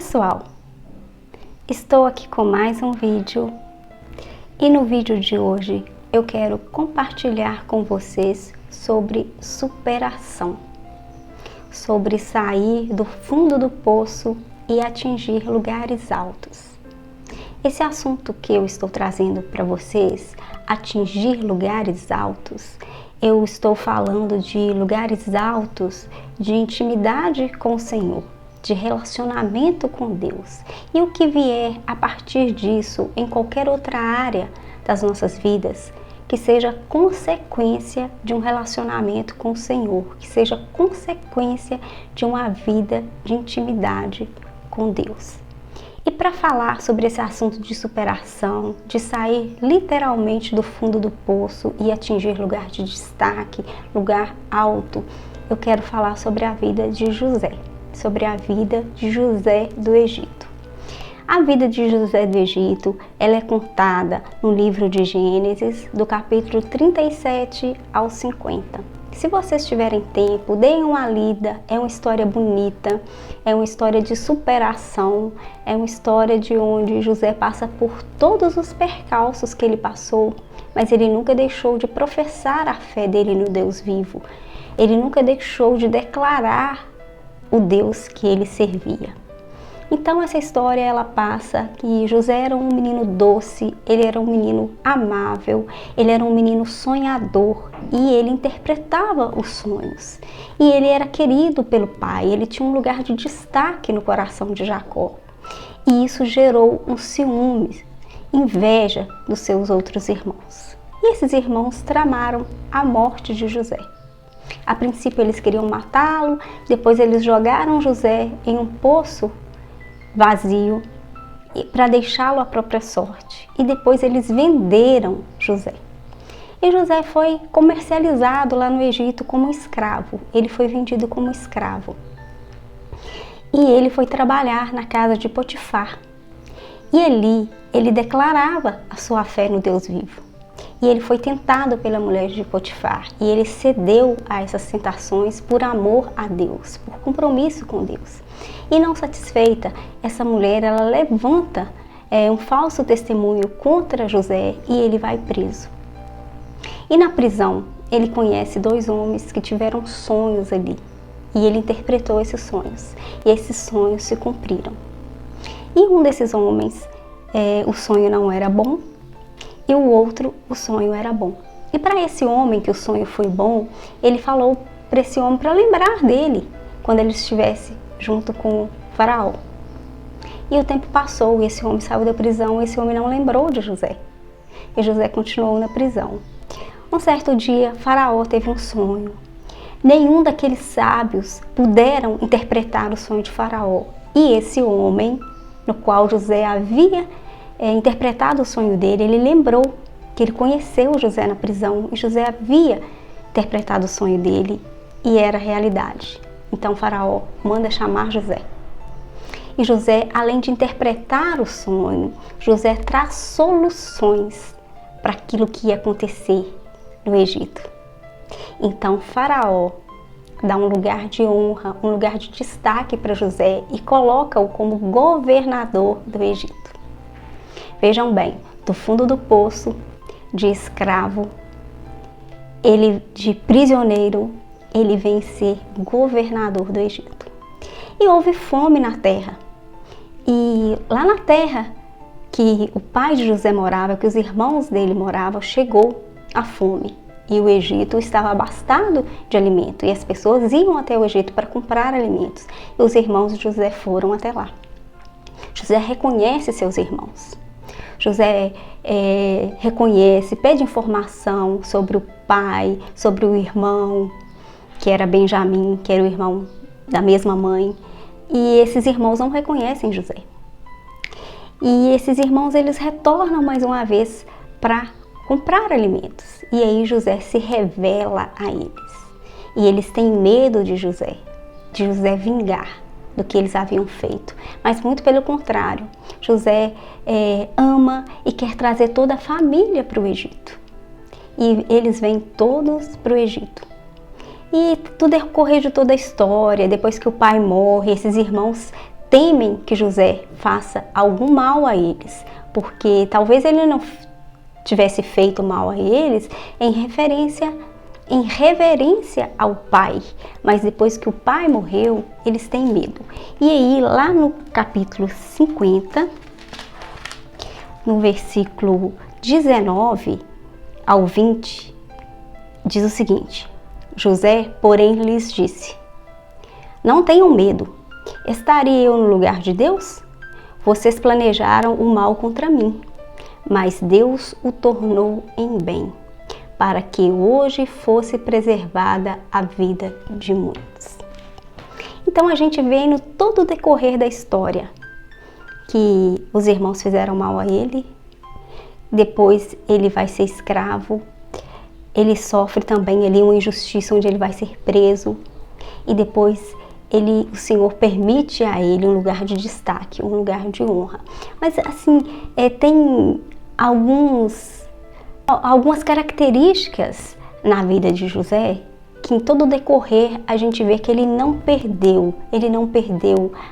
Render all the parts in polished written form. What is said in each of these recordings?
pessoal, estou aqui com mais um vídeo e no vídeo de hoje eu quero compartilhar com vocês sobre superação, sobre sair do fundo do poço e atingir lugares altos. Esse assunto que eu estou trazendo para vocês, atingir lugares altos, eu estou falando de lugares altos de intimidade com o Senhor, de relacionamento com Deus, e o que vier a partir disso em qualquer outra área das nossas vidas, que seja consequência de um relacionamento com o Senhor, que seja consequência de uma vida de intimidade com Deus. E para falar sobre esse assunto de superação, de sair literalmente do fundo do poço e atingir lugar de destaque, lugar alto, eu quero falar sobre a vida de José. Sobre a vida de José do Egito. A vida de José do Egito, ela é contada no livro de Gênesis, do capítulo 37 ao 50. Se vocês tiverem tempo, deem uma lida, é uma história bonita, é uma história de superação, é uma história de onde José passa por todos os percalços que ele passou, mas ele nunca deixou de professar a fé dele no Deus vivo, ele nunca deixou de declarar o Deus que ele servia. Então essa história ela passa que José era um menino doce, ele era um menino amável, ele era um menino sonhador e ele interpretava os sonhos. E ele era querido pelo pai, ele tinha um lugar de destaque no coração de Jacó. E isso gerou um ciúme, inveja dos seus outros irmãos. E esses irmãos tramaram a morte de José. A princípio eles queriam matá-lo, depois eles jogaram José em um poço vazio para deixá-lo à própria sorte. E depois eles venderam José. E José foi comercializado lá no Egito como escravo. Ele foi vendido como escravo. E ele foi trabalhar na casa de Potifar. E ali ele declarava a sua fé no Deus vivo. E ele foi tentado pela mulher de Potifar. E ele cedeu a essas tentações por amor a Deus, por compromisso com Deus. E não satisfeita, essa mulher ela levanta um falso testemunho contra José e ele vai preso. E na prisão ele conhece dois homens que tiveram sonhos ali. E ele interpretou esses sonhos. E esses sonhos se cumpriram. E um desses homens, o sonho não era bom. E o outro, o sonho era bom. E para esse homem que o sonho foi bom, ele falou para esse homem para lembrar dele quando ele estivesse junto com o faraó. E o tempo passou e esse homem saiu da prisão e esse homem não lembrou de José. E José continuou na prisão. Um certo dia, faraó teve um sonho. Nenhum daqueles sábios puderam interpretar o sonho de faraó. E esse homem, no qual José havia interpretado o sonho dele, ele lembrou que ele conheceu José na prisão e José havia interpretado o sonho dele e era realidade. Então Faraó manda chamar José. E José, além de interpretar o sonho, José traz soluções para aquilo que ia acontecer no Egito. Então Faraó dá um lugar de honra, um lugar de destaque para José e coloca-o como governador do Egito. Vejam bem, do fundo do poço, de escravo, ele de prisioneiro, ele vem ser governador do Egito. E houve fome na terra. E lá na terra que o pai de José morava, que os irmãos dele moravam, chegou a fome. E o Egito estava abastado de alimento. E as pessoas iam até o Egito para comprar alimentos. E os irmãos de José foram até lá. José reconhece seus irmãos. José reconhece, pede informação sobre o pai, sobre o irmão, que era Benjamim, que era o irmão da mesma mãe. E esses irmãos não reconhecem José. E esses irmãos, eles retornam mais uma vez para comprar alimentos. E aí José se revela a eles. E eles têm medo de José vingar do que eles haviam feito. Mas muito pelo contrário, José ama e quer trazer toda a família para o Egito. E eles vêm todos para o Egito. E tudo decorrer de toda a história, depois que o pai morre, esses irmãos temem que José faça algum mal a eles, porque talvez ele não tivesse feito mal a eles em reverência ao pai, mas depois que o pai morreu, eles têm medo. E aí, lá no capítulo 50, no versículo 19 ao 20, diz o seguinte: José, porém, lhes disse: não tenham medo, estaria eu no lugar de Deus? Vocês planejaram o mal contra mim, mas Deus o tornou em bem, para que hoje fosse preservada a vida de muitos. Então a gente vê no todo o decorrer da história que os irmãos fizeram mal a ele, depois ele vai ser escravo, ele sofre também ali uma injustiça onde ele vai ser preso, e depois o Senhor permite a ele um lugar de destaque, um lugar de honra. Mas assim, tem algumas características na vida de José que em todo o decorrer a gente vê que ele não perdeu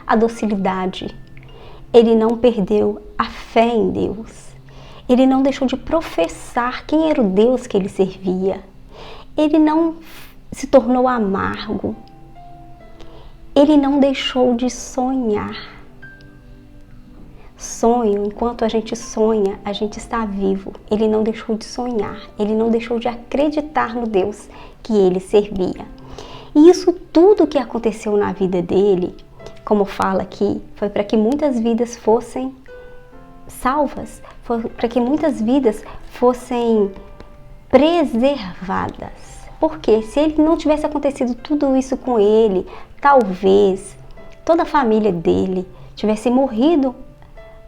a docilidade, ele não perdeu a fé em Deus, ele não deixou de professar quem era o Deus que ele servia, ele não se tornou amargo, ele não deixou de sonhar. Sonho, enquanto a gente sonha, a gente está vivo. Ele não deixou de sonhar, ele não deixou de acreditar no Deus que ele servia. E isso tudo que aconteceu na vida dele, como fala aqui, foi para que muitas vidas fossem salvas, foi para que muitas vidas fossem preservadas. Porque se ele não tivesse acontecido tudo isso com ele, talvez toda a família dele tivesse morrido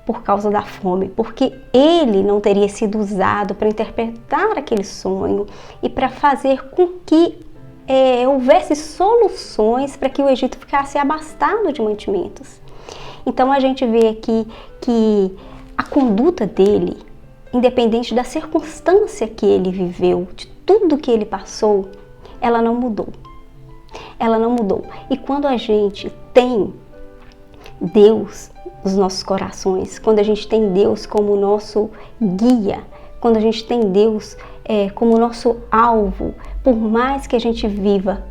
por causa da fome, porque ele não teria sido usado para interpretar aquele sonho e para fazer com que houvesse soluções para que o Egito ficasse abastado de mantimentos. Então a gente vê aqui que a conduta dele, independente da circunstância que ele viveu, de tudo que ele passou, ela não mudou. Ela não mudou. E quando a gente tem Deus nos nossos corações, quando a gente tem Deus como nosso guia, quando a gente tem Deus como nosso alvo, por mais que a gente viva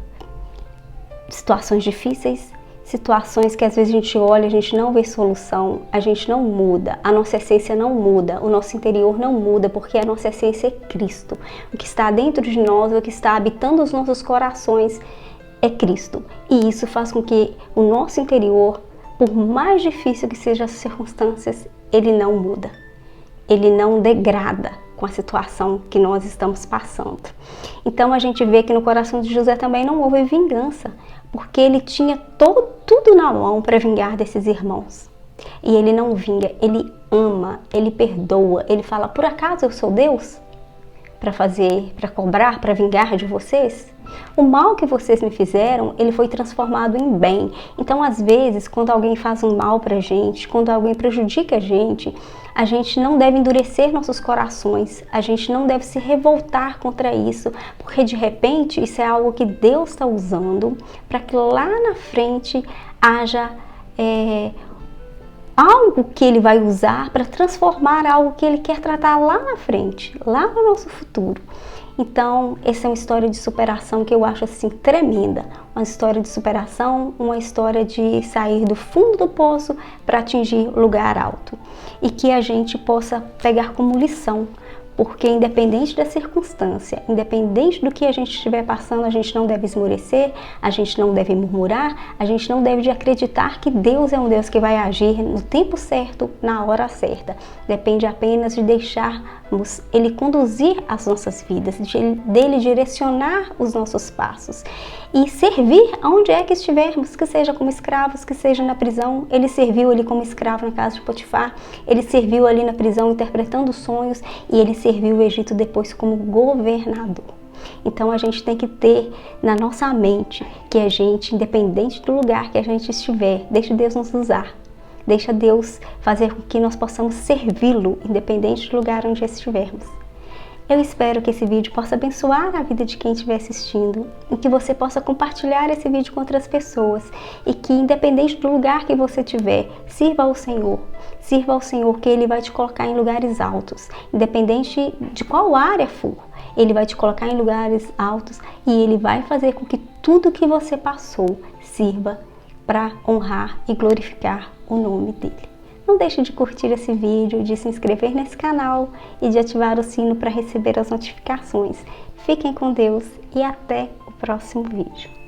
situações difíceis, situações que às vezes a gente olha, a gente não vê solução, a gente não muda, a nossa essência não muda, o nosso interior não muda, porque a nossa essência é Cristo. O que está dentro de nós, o que está habitando os nossos corações é Cristo. E isso faz com que o nosso interior, por mais difícil que sejam as circunstâncias, ele não muda, ele não degrada com a situação que nós estamos passando. Então a gente vê que no coração de José também não houve vingança, porque ele tinha tudo na mão para vingar desses irmãos. E ele não vinga, ele ama, ele perdoa, ele fala: por acaso eu sou Deus? Para cobrar, para vingar de vocês? O mal que vocês me fizeram, ele foi transformado em bem. Então, às vezes, quando alguém faz um mal pra gente, quando alguém prejudica a gente não deve endurecer nossos corações, a gente não deve se revoltar contra isso, porque de repente isso é algo que Deus está usando para que lá na frente haja algo que ele vai usar para transformar algo que ele quer tratar lá na frente, lá no nosso futuro. Então, essa é uma história de superação que eu acho assim tremenda. Uma história de superação, uma história de sair do fundo do poço para atingir lugar alto. E que a gente possa pegar como lição, porque independente da circunstância, independente do que a gente estiver passando, a gente não deve esmorecer, a gente não deve murmurar, a gente não deve de acreditar que Deus é um Deus que vai agir no tempo certo, na hora certa. Depende apenas de deixarmos Ele conduzir as nossas vidas, dele direcionar os nossos passos e servir aonde é que estivermos, que seja como escravos, que seja na prisão. Ele serviu ali como escravo na casa de Potifar, ele serviu ali na prisão interpretando sonhos e ele serviu o Egito depois como governador. Então a gente tem que ter na nossa mente que a gente, independente do lugar que a gente estiver, deixa Deus nos usar. Deixa Deus fazer com que nós possamos servi-lo, independente do lugar onde estivermos. Eu espero que esse vídeo possa abençoar a vida de quem estiver assistindo e que você possa compartilhar esse vídeo com outras pessoas e que, independente do lugar que você estiver, sirva ao Senhor. Sirva ao Senhor, que Ele vai te colocar em lugares altos, independente de qual área for. Ele vai te colocar em lugares altos e Ele vai fazer com que tudo que você passou sirva para honrar e glorificar o nome dEle. Não deixe de curtir esse vídeo, de se inscrever nesse canal e de ativar o sino para receber as notificações. Fiquem com Deus e até o próximo vídeo.